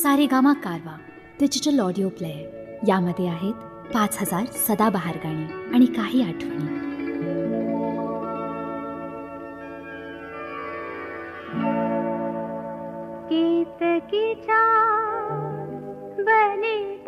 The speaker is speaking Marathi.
सारेगामा कारवा डिजिटल ऑडिओ प्लेअर. यामध्ये आहेत 5000 सदाबहार गाणी आणि काही आठवणी. केतकीच्या बने